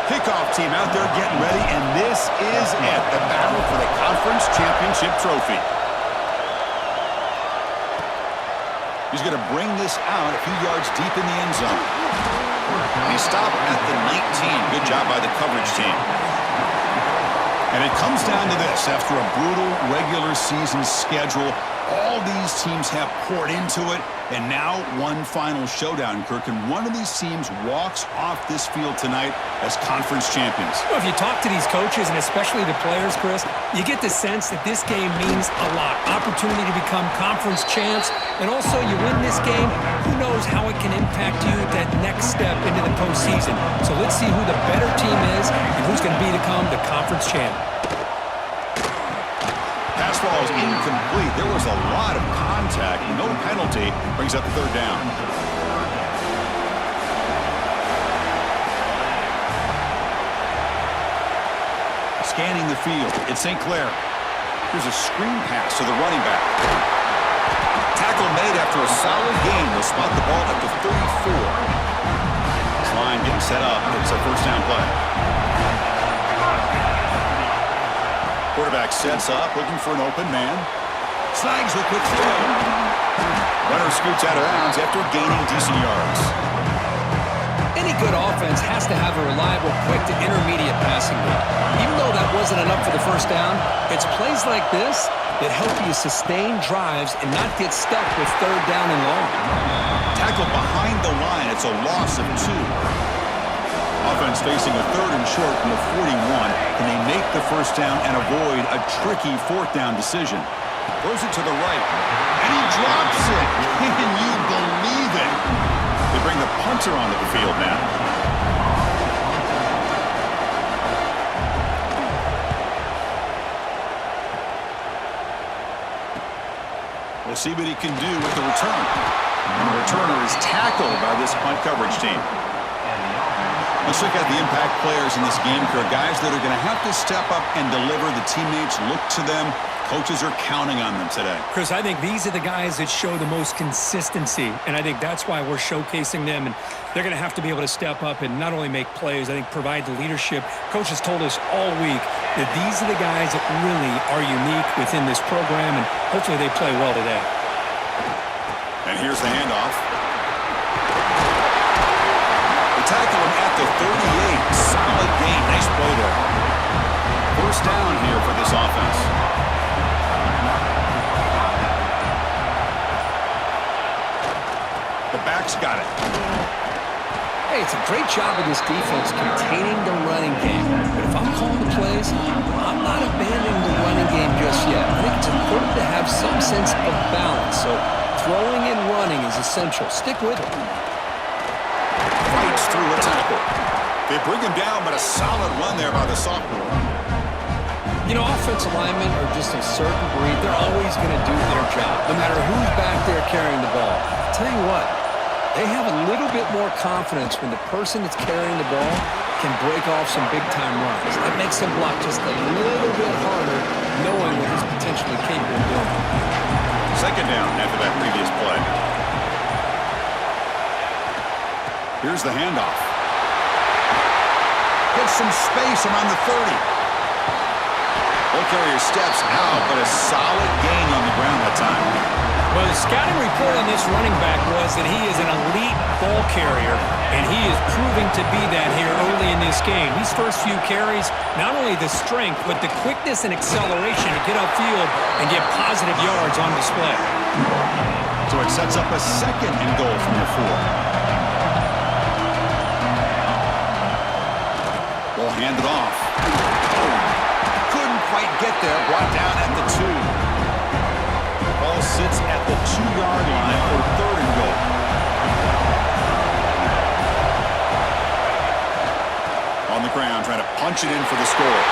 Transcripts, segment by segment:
Kickoff team out there getting ready, and this is it, the battle for the conference championship trophy. He's going to bring this out a few yards deep in the end zone. And he stopped at the 19. Good job by the coverage team. And it comes down to this. After a brutal regular season schedule, all these teams have poured into it, and now one final showdown, Kirk. And one of these teams walks off this field tonight as conference champions. Well, if you talk to these coaches, and especially the players, Chris, you get the sense that this game means a lot. Opportunity to become conference champs, and also you win this game, who knows how it can impact you at that next step into the postseason. So let's see who the better team is and who's going to become the conference champ. Pass ball is incomplete. There was a lot of contact. No penalty. Brings up the third down. Scanning the field. It's St. Clair. Here's a screen pass to the running back. Tackle made after a solid gain. They'll spot the ball at the 34. This line getting set up. It's a first down play. Quarterback sets up, looking for an open man. Snags the quick throw. Runner scoots out of bounds after gaining decent yards. Any good offense has to have a reliable, quick to intermediate passing game. Even though that wasn't enough for the first down, it's plays like this that help you sustain drives and not get stuck with third down and long. Tackle behind the line. It's a loss of 2. Offense facing a third and short from the 41. Can they make the first down and avoid a tricky fourth down decision? Throws it to the right. And he drops it. Can you believe it? They bring the punter onto the field now. We'll see what he can do with the return. And the returner is tackled by this punt coverage team. Let's look at the impact players in this game, guys that are going to have to step up and deliver. The teammates look to them. Coaches are counting on them today. Chris, I think these are the guys that show the most consistency, and I think that's why we're showcasing them, and they're going to have to be able to step up and not only make plays, I think provide the leadership. Coaches told us all week that these are the guys that really are unique within this program, and hopefully they play well today. And here's the handoff. Tackle him at the 38. Solid gain. Nice play there. First down here for this offense. The back's got it. Hey, it's a great job of this defense containing the running game. But if I'm calling the plays, I'm not abandoning the running game just yet. I think it's important to have some sense of balance. So throwing and running is essential. Stick with it. Fights through a tackle. They bring him down, but a solid run there by the sophomore. You know, offensive linemen are just a certain breed. They're always going to do their job, no matter who's back there carrying the ball. I'll tell you what, they have a little bit more confidence when the person that's carrying the ball can break off some big-time runs. That makes them block just a little bit harder, knowing what he's potentially capable of doing. Second down after that previous play. Here's the handoff. Gets some space around the 30. Ball carrier steps out, but a solid gain on the ground that time. Well, the scouting report on this running back was that he is an elite ball carrier, and he is proving to be that here early in this game. These first few carries, not only the strength, but the quickness and acceleration to get upfield and get positive yards on display. So it sets up a second and goal from the 4. Ball handed off. Couldn't quite get there. Brought down at the 2. Ball sits at the 2-yard line for third and goal. On the ground, trying to punch it in for the score.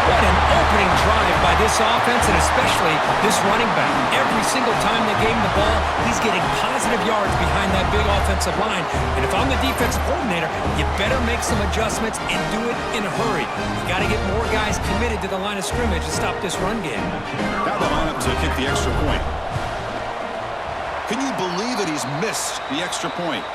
What an opening drive by this offense, and especially this running back. Every single time they gave him the ball, he's getting positive yards behind that big offensive line. And if I'm the defensive coordinator, you better make some adjustments and do it in a hurry. You got to get more guys committed to the line of scrimmage to stop this run game. Now the lineup to kick the extra point. Can you believe it? He's missed the extra point.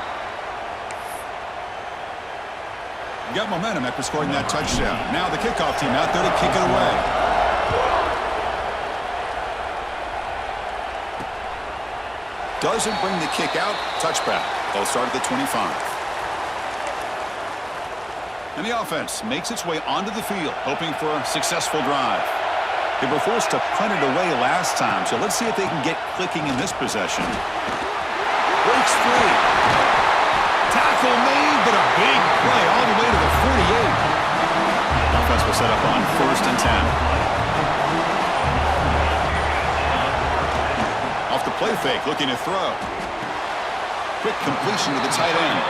You got momentum after scoring that touchdown. Now the kickoff team out there to kick it away. Doesn't bring the kick out. Touchback. They'll start at the 25. And the offense makes its way onto the field, hoping for a successful drive. They were forced to punt it away last time, so let's see if they can get clicking in this possession. Breaks free. Tackle made, but a big play all the way to the 48. Offense will set up on 1st and 10. Off the play fake, looking to throw. Quick completion to the tight end.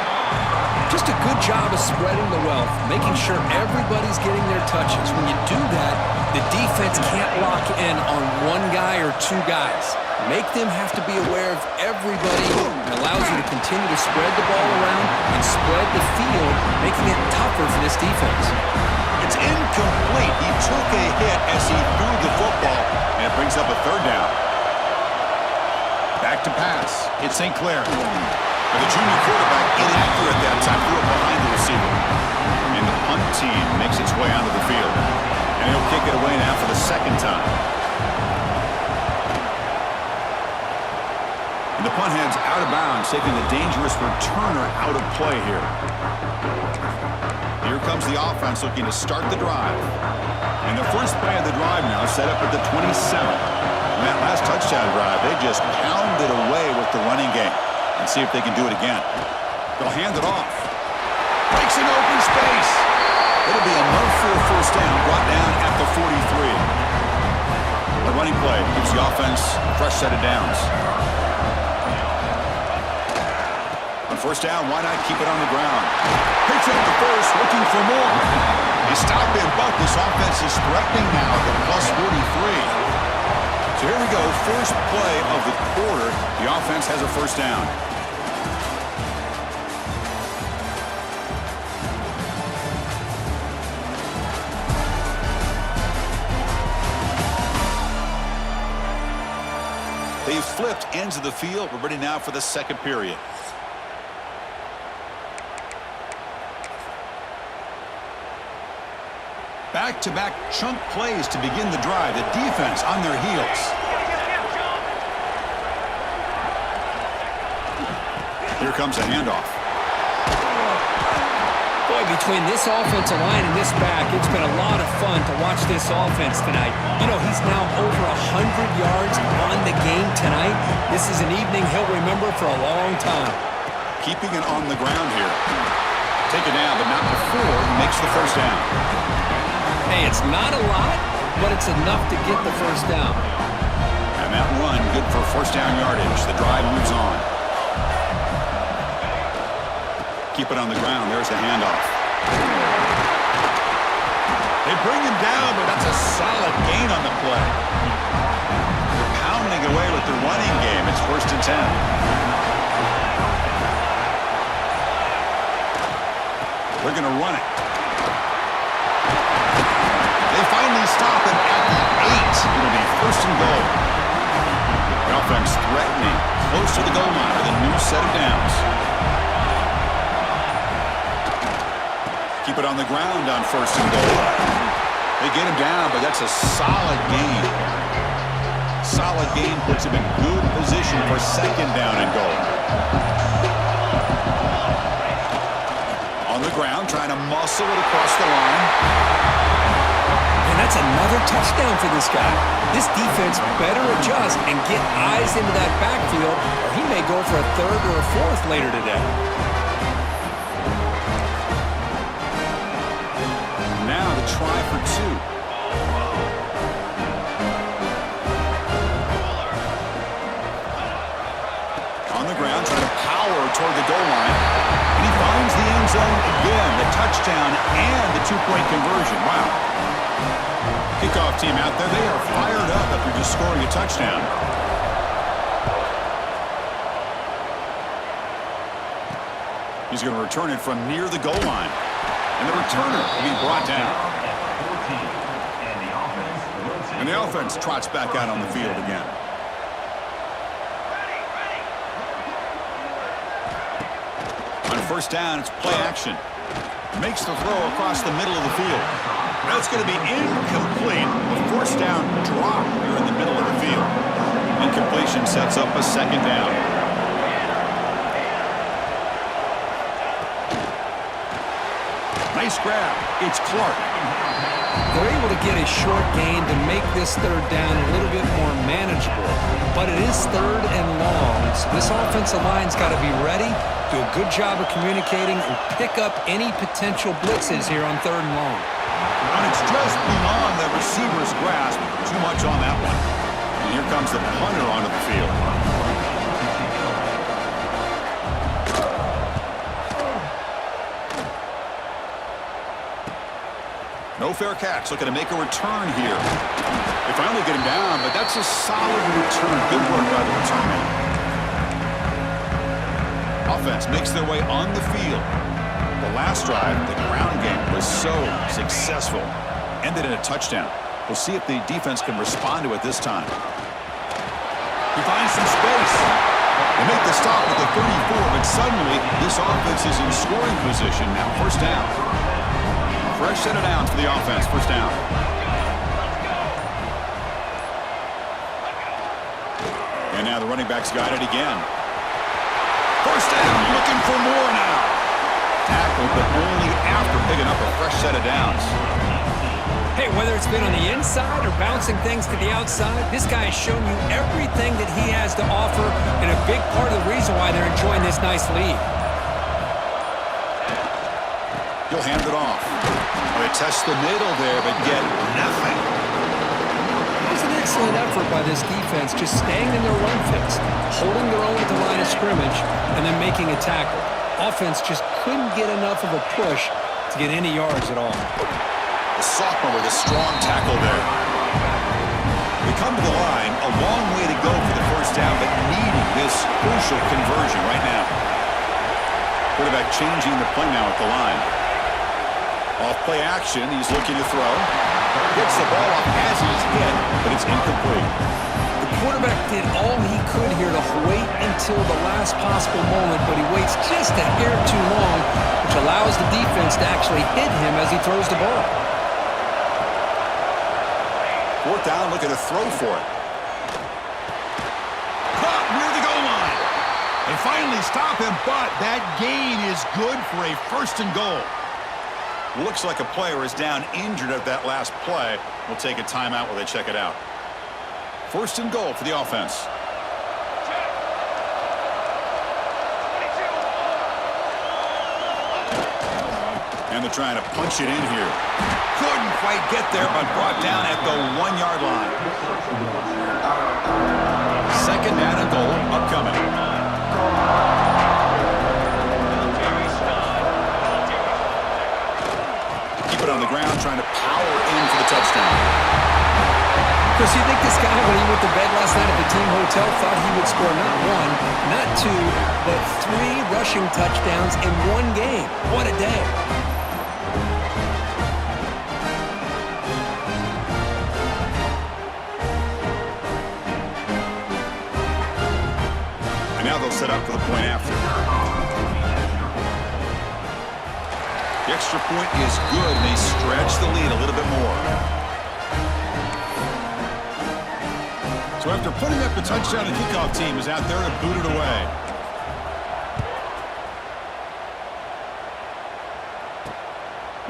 Just a good job of spreading the wealth, making sure everybody's getting their touches. When you do that, the defense can't lock in on one guy or two guys. Make them have to be aware of everybody, and allows you to continue to spread the ball around and spread the field, making it tougher for this defense. It's incomplete. He took a hit as he threw the football, and it brings up a 3rd down. Back to pass. It's St. Clair. But the junior quarterback inaccurate that time, threw it behind the receiver. And the punt team makes its way onto the field. And he'll kick it away now for the 2nd time. And the punt heads out of bounds, taking the dangerous returner out of play here. Here comes the offense looking to start the drive. And the first play of the drive now set up at the 27. On that last touchdown drive, they just pounded away with the running game. And see if they can do it again. They'll hand it off. Breaks an open space. It'll be enough for a 1st down, brought down at the 43. A running play gives the offense a fresh set of downs. On 1st down, why not keep it on the ground? Picks up the first, looking for more. They stop him, but this offense is threatening now at the plus 43. So here we go, first play of the quarter. The offense has a 1st down. They've flipped ends of the field. We're ready now for the 2nd period. Back-to-back chunk plays to begin the drive. The defense on their heels. Here comes a handoff. Boy, between this offensive line and this back, it's been a lot of fun to watch this offense tonight. You know, he's now over 100 yards on the game tonight. This is an evening he'll remember for a long time. Keeping it on the ground here. Take it down, but not before he makes the 1st down. Hey, it's not a lot, but it's enough to get the 1st down. And that run, good for 1st down yardage. The drive moves on. Keep it on the ground. There's the handoff. They bring him down, but that's a solid gain on the play. They're pounding away with the running game. It's 1st and 10. They're going to run it. They finally stop him at the 8. It'll be 1st and goal. The offense threatening close to the goal line with a new set of downs. Keep it on the ground on 1st and goal. They get him down, but that's a solid gain. Solid gain puts him in good position for 2nd down and goal. On the ground, trying to muscle it across the line. And that's another touchdown for this guy. This defense better adjust and get eyes into that backfield, or he may go for a 3rd or a 4th later today. Now the try for 2. On the ground, trying to power toward the goal line. And he finds the end zone again. The touchdown and the 2-point conversion. Wow. Kickoff team out there. They are fired up after just scoring a touchdown. He's going to return it from near the goal line. And the returner will be brought down. And the offense trots back out on the field again. On 1st down, it's play action. Makes the throw across the middle of the field. That's going to be incomplete. A forced down drop here in the middle of the field. Incompletion sets up a second down. Nice grab. It's Clark. They're able to get a short gain to make this third down a little bit more manageable. But it is third and long. So this offensive line's got to be ready, do a good job of communicating, and pick up any potential blitzes here on third and long. And it's just beyond the receiver's grasp. Too much on that one. And here comes the punter onto the field. No fair catch. Looking to make a return here. They finally get him down, but that's a solid return. Good work by the return man. Offense makes their way on the field. The last drive, the ground game was so successful. Ended in a touchdown. We'll see if the defense can respond to it this time. He finds some space. They make the stop with the 34, but suddenly this offense is in scoring position. Now first down. Fresh set of downs for the offense. First down. And now the running back's got it again. First down, looking for more now. Tackled, but only after picking up a fresh set of downs. Hey, whether it's been on the inside or bouncing things to the outside, this guy has shown you everything that he has to offer, and a big part of the reason why they're enjoying this nice lead. He'll hand it off. They test the middle there, but get nothing. It was an excellent effort by this defense, just staying in their run fix, holding their own at the line of scrimmage, and then making a tackle. Offense just couldn't get enough of a push to get any yards at all. The sophomore with a strong tackle there. We come to the line, a long way to go for the first down, but needing this crucial conversion right now. Quarterback changing the play now at the line. Off play action, he's looking to throw. Gets the ball off as he's hit, but it's incomplete. The quarterback did all he could here to wait until the last possible moment, but he waits just a hair too long, which allows the defense to actually hit him as he throws the ball. Fourth down, looking to throw for it. Caught near the goal line. They finally stop him, but that gain is good for a first and goal. Looks like a player is down injured at that last play. We'll take a timeout while they check it out. First and goal for the offense. And they're trying to punch it in here. Couldn't quite get there, but brought down at the 1-yard line. Second down and goal upcoming. On the ground, trying to power in for the touchdown. Chris, you think this guy, when he went to bed last night at the team hotel, thought he would score not one, not two, but 3 rushing touchdowns in one game? What a day. And now they'll set up for the point after. The extra point is good, and they stretch the lead a little bit more. So after putting up the touchdown, the kickoff team is out there to boot it away.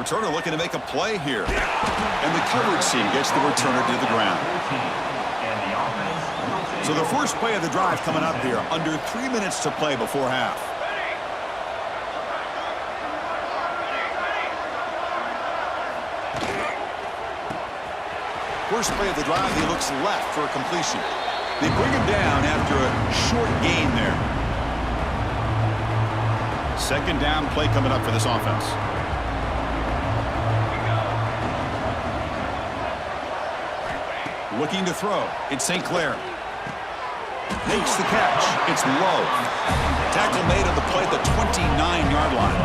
Returner looking to make a play here. And the coverage team gets the returner to the ground. So the first play of the drive coming up here, under 3 minutes to play before half. First play of the drive, he looks left for a completion. They bring him down after a short gain there. Second down play coming up for this offense. Looking to throw. It's St. Clair. Makes the catch. It's low. Tackle made on the play at the 29-yard line.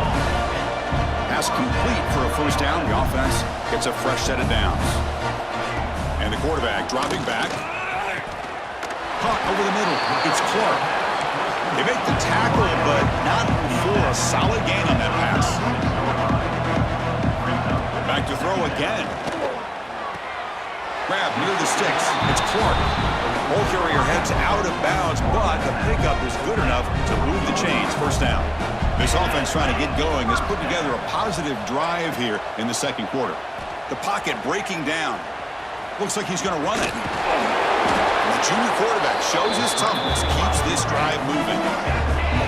Pass complete for a first down. The offense gets a fresh set of downs. And the quarterback dropping back. Caught over the middle. It's Clark. They make the tackle, but not for a solid gain on that pass. Back to throw again. Grab near the sticks. It's Clark. Ball carrier heads out of bounds, but the pickup is good enough to move the chains. First down. This offense trying to get going has put together a positive drive here in the second quarter. The pocket breaking down. Looks like he's going to run it. The junior quarterback shows his toughness, keeps this drive moving.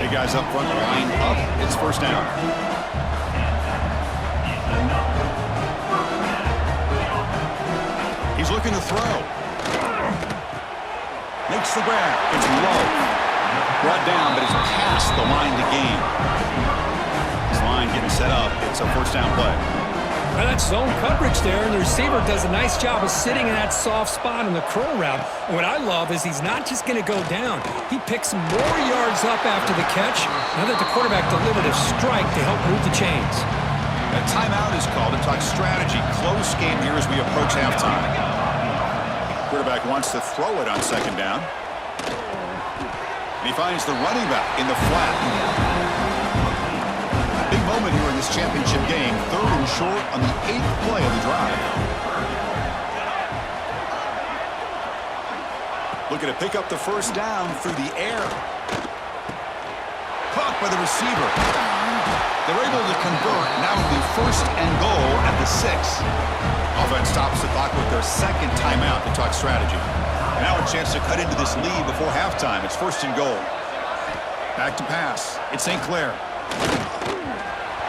Big guys up front, line up. It's first down. He's looking to throw. Makes the grab. It's low. Brought down, but it's past the line to gain. This line getting set up. It's a first down play. Well, that's zone coverage there, and the receiver does a nice job of sitting in that soft spot in the curl route. And what I love is he's not just going to go down. He picks more yards up after the catch, now that the quarterback delivered a strike to help move the chains. A timeout is called to talk strategy. Close game here as we approach halftime. Quarterback wants to throw it on second down. And he finds the running back in the flat. Big moment here in this championship game. Third and short on the 8th play of the drive. Looking to pick up the first down through the air. Caught by the receiver. They're able to convert. Now it'll be first and goal at the 6. Offense stops the clock with their second timeout to talk strategy. Now a chance to cut into this lead before halftime. It's first and goal. Back to pass. It's St. Clair.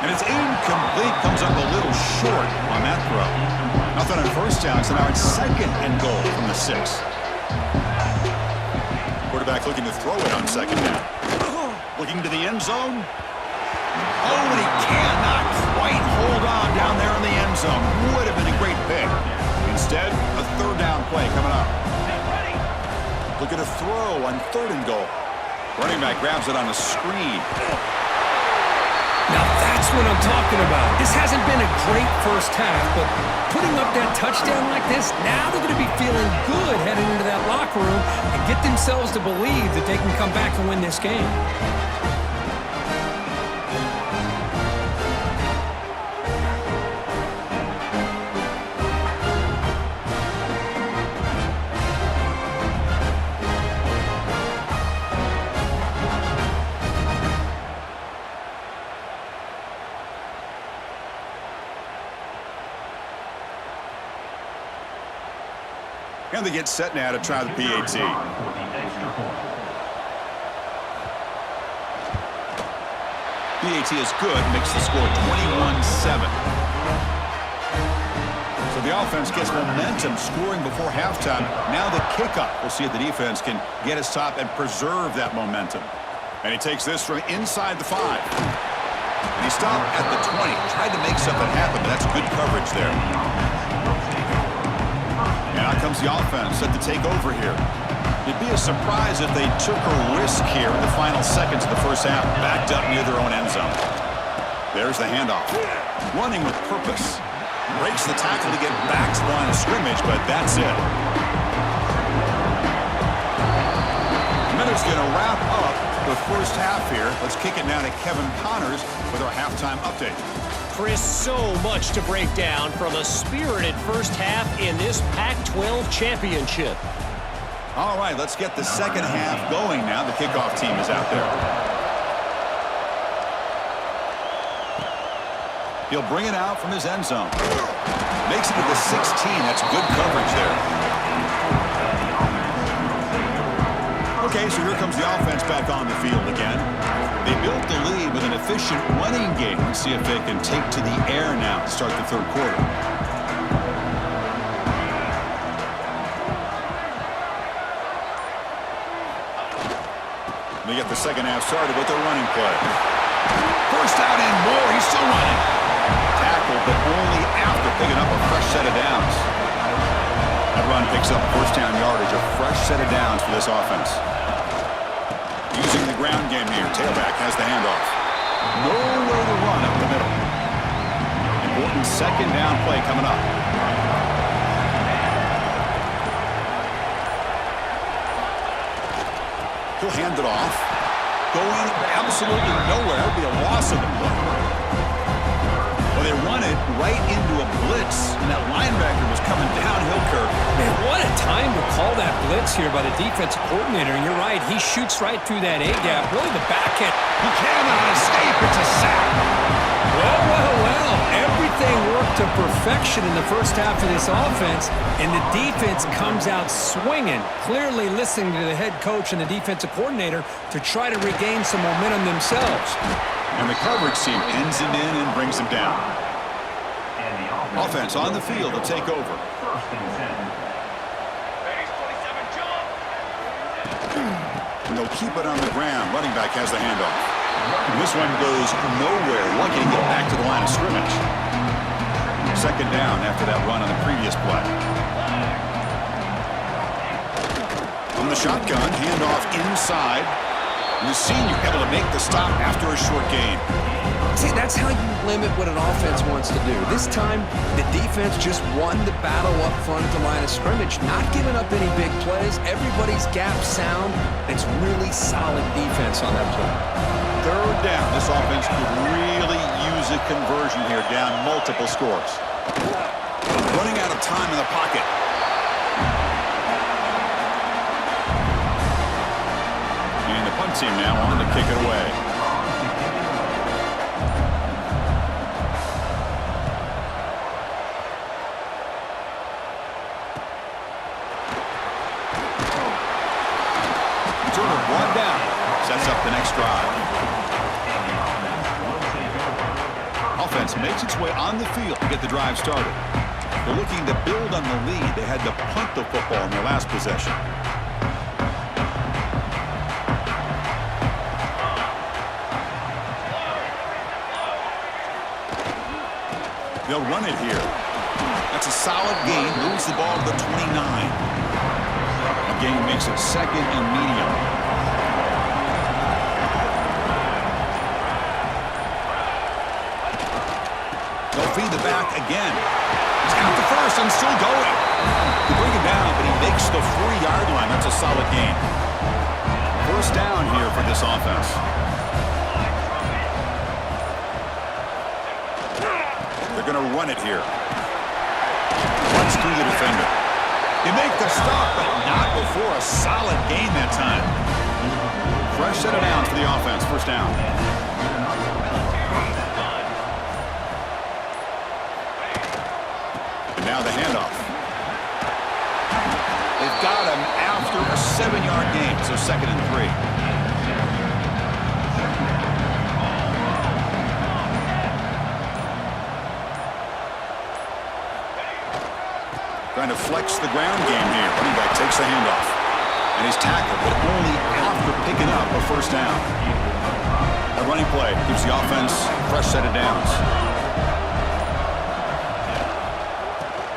And it's incomplete. Comes up a little short on that throw. Nothing on first down, so now it's second and goal from the 6. Quarterback looking to throw it on second down. Looking to the end zone. Oh, and he cannot quite hold on down there in the end zone. Would have been a great pick. Instead, a third down play coming up. Looking to throw on third and goal. Running back grabs it on a screen. Now that's what I'm talking about. This hasn't been a great first half, but putting up that touchdown like this, now they're going to be feeling good heading into that locker room and get themselves to believe that they can come back and win this game. And they get set now to try the PAT. PAT is good, makes the score 21-7. So the offense gets momentum scoring before halftime. Now the kickoff. We'll see if the defense can get a stop and preserve that momentum. And he takes this from inside the 5. And he stopped at the 20. Tried to make something happen, but that's good coverage there. And out comes the offense set to take over here. It'd be a surprise if they took a risk here in the final seconds of the first half, backed up near their own end zone. There's the handoff. Running with purpose. Breaks the tackle to get back to the line of scrimmage, but that's it. Minutes going to wrap up the first half here. Let's kick it now to Kevin Connors with our halftime update. Chris, so much to break down from a spirited first half in this Pac-12 championship. All right, let's get the second half going now. The kickoff team is out there. He'll bring it out from his end zone. Makes it to the 16. That's good coverage there. Okay, so here comes the offense back on the field again. They built the lead with an efficient running game. Let's see if they can take to the air now to start the third quarter. They get the second half started with their running play. First down and more. He's still running. Tackled, but only after picking up a fresh set of downs. That run picks up first down yardage, a fresh set of downs for this offense. Using the ground game here. Tailback has the handoff. Nowhere to run up the middle. Important second down play coming up. He'll hand it off. Going absolutely nowhere. It'll be a loss of the play. Well, they run it right into a blitz, and that linebacker was coming downhill, Kirk. Man, what a time to call that blitz here by the defensive coordinator. And you're right, he shoots right through that A-gap, really the back end. He cannot escape. It's a sack. Well, well, well. Everything worked to perfection in the first half of this offense, and the defense comes out swinging, clearly listening to the head coach and the defensive coordinator to try to regain some momentum themselves. And the coverage team ends him in and brings him down. Offense on the field to take over. And they'll keep it on the ground. Running back has the handoff. And this one goes nowhere. Lucky to get back to the line of scrimmage. Second down after that run on the previous play. From the shotgun, handoff inside. And the senior able to make the stop after a short gain. See, that's how you limit what an offense wants to do. This time, the defense just won the battle up front at the line of scrimmage, not giving up any big plays. Everybody's gap sound. It's really solid defense on that play. Third down. This offense could really use a conversion here, down multiple scores. Running out of time in the pocket. And the punt team now on to kick it away. Turner brought down. Sets up the next drive. Offense makes its way on the field to get the drive started. They're looking to build on the lead. They had to punt the football in their last possession. They'll run it here. That's a solid gain. Moves the ball to the 29. A gain makes it second and medium. They'll feed the back again. He's got the first and still going. They bring him down, but he makes the 40-yard line. That's a solid gain. First down here for this offense. They're going to run it here. Runs through the defender. They make the stop, but not before a solid gain that time. Fresh set of downs for the offense. First down. And now the handoff. They've got him after a 7-yard gain, so second and 3. Trying to flex the ground game here. Running back takes the handoff. And he's tackled, but only after picking up a first down. A running play gives the offense a fresh set of downs.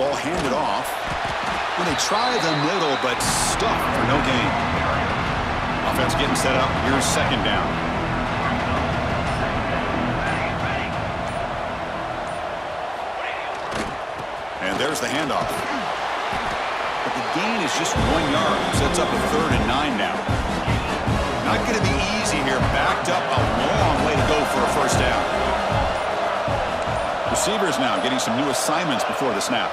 Ball handed off. And they try the middle, but stuffed for no gain. Offense getting set up. Here's second down. And there's the handoff. But the gain is just 1 yard. Sets up a third and 9 now. Not going to be easy here. Backed up a long way to go for a first down. Receivers now getting some new assignments before the snap.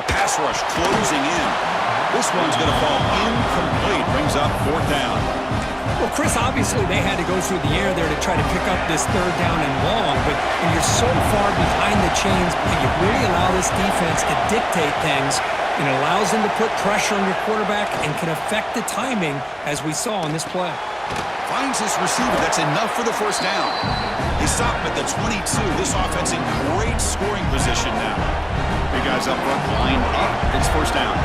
The pass rush closing in. This one's going to fall incomplete. Brings up fourth down. Well, Chris, obviously they had to go through the air there to try to pick up this third down and long, but when you're so far behind the chains, you really allow this defense to dictate things. It allows them to put pressure on your quarterback and can affect the timing, as we saw on this play. Finds this receiver. That's enough for the first down. They stop him at the 22. This offense in great scoring position now. Big guys up front lined up. It's first down.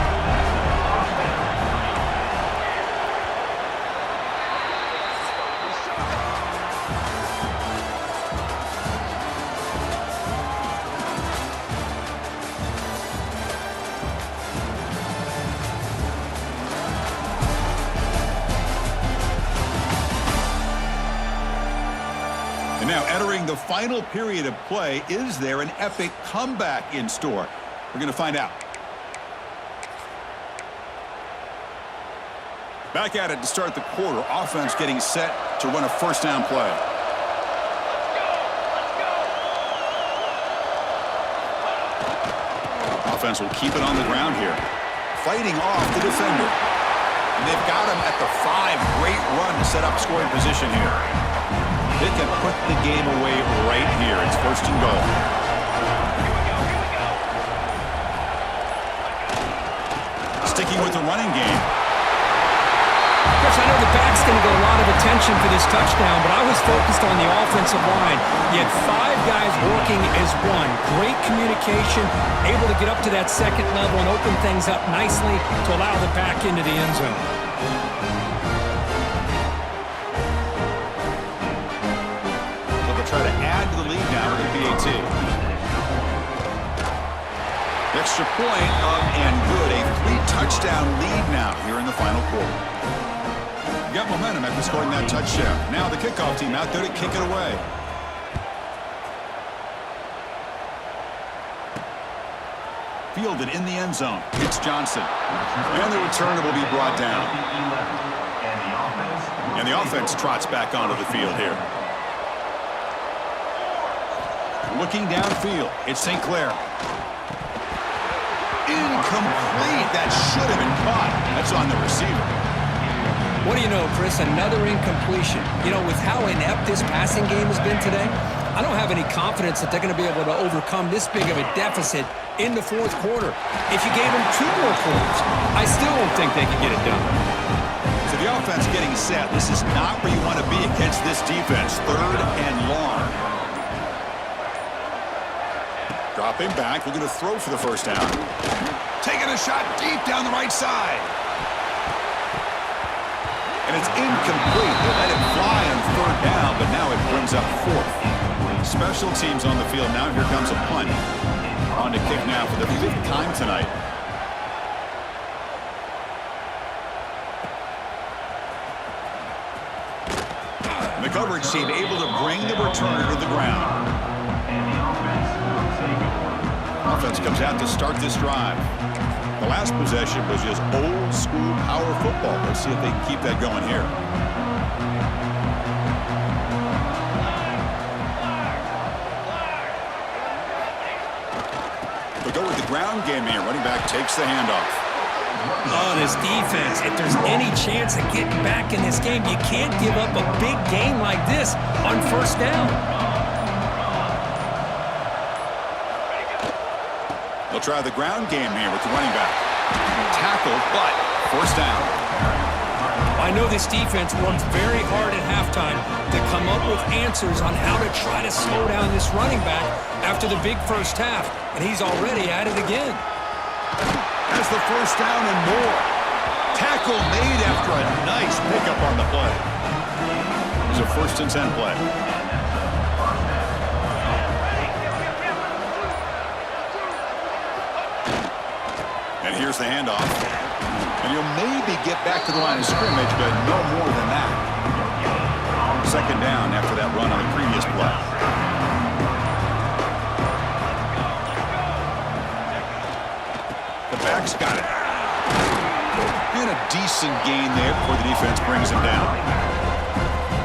And now entering the final period of play, is there an epic comeback in store? We're going to find out. Back at it to start the quarter. Offense getting set to run a first down play. offense will keep it on the ground here. Fighting off the defender. And they've got him at the 5. Great run to set up scoring position here. They can put the game away right here. It's 1st and goal. Sticking with the running game. Chris, I know the back's going to get a lot of attention for this touchdown, but I was focused on the offensive line. You had 5 guys working as one. Great communication, able to get up to that second level and open things up nicely to allow the back into the end zone. So they'll try to add to the lead now with the PAT. Extra point up and good. A 3-touchdown lead now here in the final quarter. Got momentum after scoring that touchdown. Now the kickoff team out there to kick it away. Fielded in the end zone. It's Johnson. And the returner will be brought down. And the offense trots back onto the field here. Looking downfield. It's St. Clair. Incomplete. That should have been caught. That's on the receiver. What do you know, Chris? Another incompletion. You know, with how inept this passing game has been today, I don't have any confidence that they're going to be able to overcome this big of a deficit in the 4th quarter. If you gave them 2 more quarters, I still don't think they can get it done. So the offense getting set. This is not where you want to be against this defense. 3rd and long. Dropping back, looking to throw for the first down. Taking a shot deep down the right side. And it's incomplete. They let it fly on 3rd down, but now it brings up 4th. Special teams on the field now. Here comes a punt. On to kick now for the 5th time tonight. And the coverage team able to bring the returner to the ground. Offense comes out to start this drive. The last possession was just old-school power football. Let's see if they can keep that going here. They'll go with the ground game here. Running back takes the handoff. Oh, this defense, if there's any chance of getting back in this game, you can't give up a big game like this on 1st down. They'll try the ground game here with the running back. Tackled, but 1st down. I know this defense worked very hard at halftime to come up with answers on how to try to slow down this running back after the big 1st half, and he's already at it again. Has the 1st down and more. Tackle made after a nice pickup on the play. It's a 1st and 10 play. And here's the handoff. And you'll maybe get back to the line of scrimmage, but no more than that. 2nd down after that run on the previous play. The back's got it. And a decent gain there before the defense brings him down.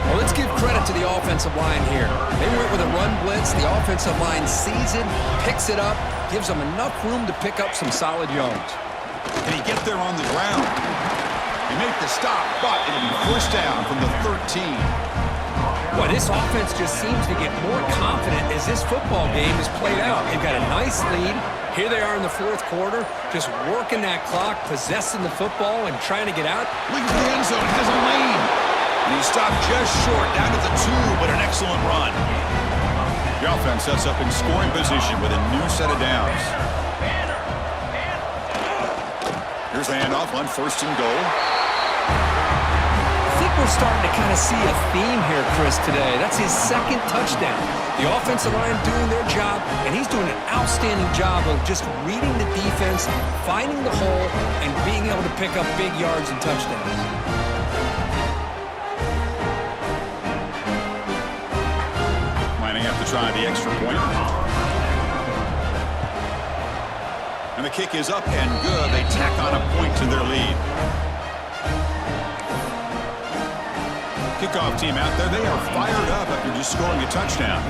Well, let's give credit to the offensive line here. They went with a run blitz. The offensive line sees it, picks it up, gives them enough room to pick up some solid yards. Can he get there on the ground? He made the stop, but it'll be 1st down from the 13. Boy, this offense just seems to get more confident as this football game is played out. They've got a nice lead. Here they are in the 4th quarter, just working that clock, possessing the football, and trying to get out. Looking for the end zone. He has a lane. And he stopped just short, down to the 2, but an excellent run. The offense sets up in scoring position with a new set of downs. Here's the handoff on 1st and goal. I think we're starting to kind of see a theme here, Chris, today. That's his 2nd touchdown. The offensive line doing their job, and he's doing an outstanding job of just reading the defense, finding the hole, and being able to pick up big yards and touchdowns. Lining up to try the extra point. And the kick is up and good. They tack on a point to their lead. Kickoff team out there. They are fired up after just scoring a touchdown.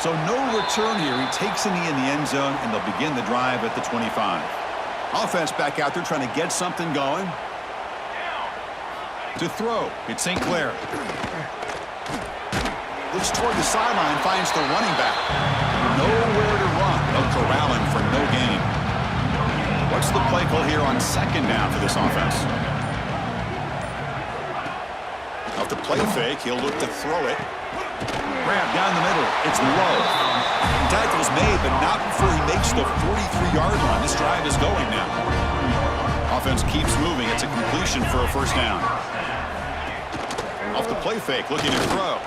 So no return here. He takes a knee in the end zone, and they'll begin the drive at the 25. Offense back out there trying to get something going. To throw, it's St. Clair. Looks toward the sideline, finds the running back. Nowhere to run. They'll corral him for no gain. What's the play call here on second down for this offense? Off the play fake, he'll look to throw it. Grab down the middle. It's low. Tackle's made, but not before he makes the 43-yard line. This drive is going now. Offense keeps moving. It's a completion for a first down. Off the play fake, looking to throw.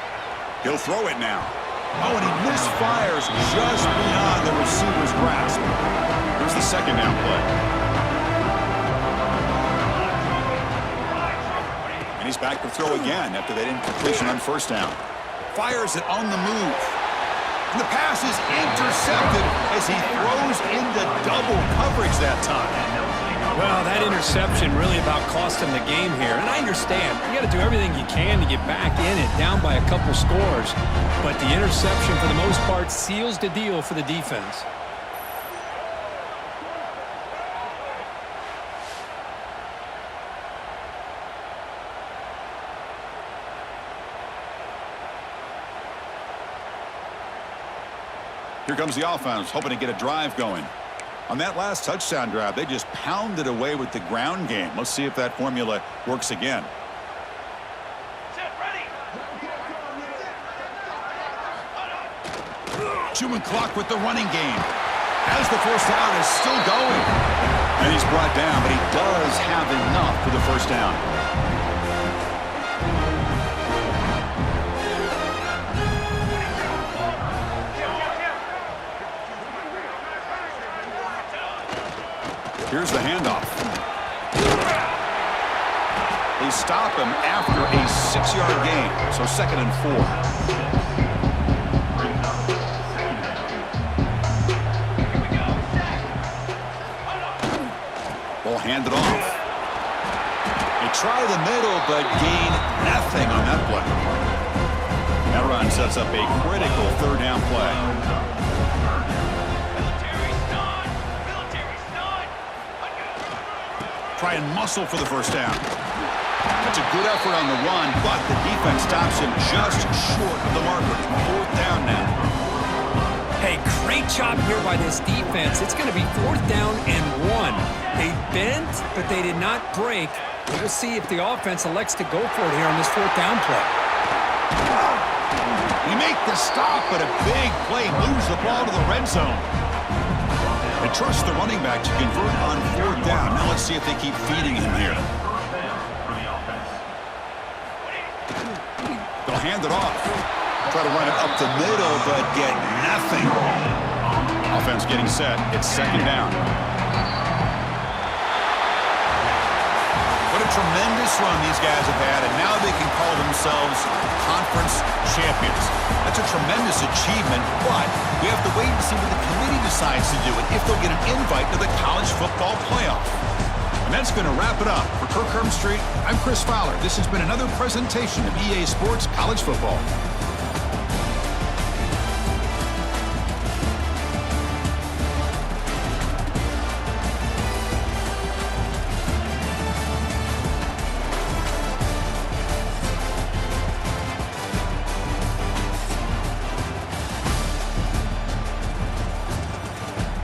He'll throw it now. Oh, and he misfires just beyond the receiver's grasp. Here's the second down play. And he's back to throw again after that incompletion on first down. Fires it on the move. And the pass is intercepted as he throws into double coverage that time. Well, that interception really about cost him the game here. And I understand. You got to do everything you can to get back in it, down by a couple scores. But the interception, for the most part, seals the deal for the defense. Here comes the offense, hoping to get a drive going. On that last touchdown drive, they just pounded away with the ground game. Let's see if that formula works again. Chewing clock with the running game. As the first down is still going. And he's brought down, but he does have enough for the first down. Here's the handoff. They stop him after a 6-yard gain, so 2nd and 4. Ball handed off. They try the middle, but gain nothing on that play. That run sets up a critical third down play. Try and muscle for the first down. That's a good effort on the run, but the defense stops him just short of the marker. 4th down now. Hey, great job here by this defense. It's going to be 4th down and 1. They bent, but they did not break. We'll see if the offense elects to go for it here on this 4th down play. We make the stop, but a big play moves the ball to the red zone. They trust the running back to convert on 4th down. Now let's see if they keep feeding him here. They'll hand it off. Try to run it up the middle, but get nothing. Offense getting set. It's 2nd down. What a tremendous run these guys have had, and now they can call themselves conference champions. That's a tremendous achievement, but we have to wait and see what the committee decides to do and if they'll get an invite to the college football playoff. And that's going to wrap it up. For Kirk Street, I'm Chris Fowler. This has been another presentation of EA Sports College Football.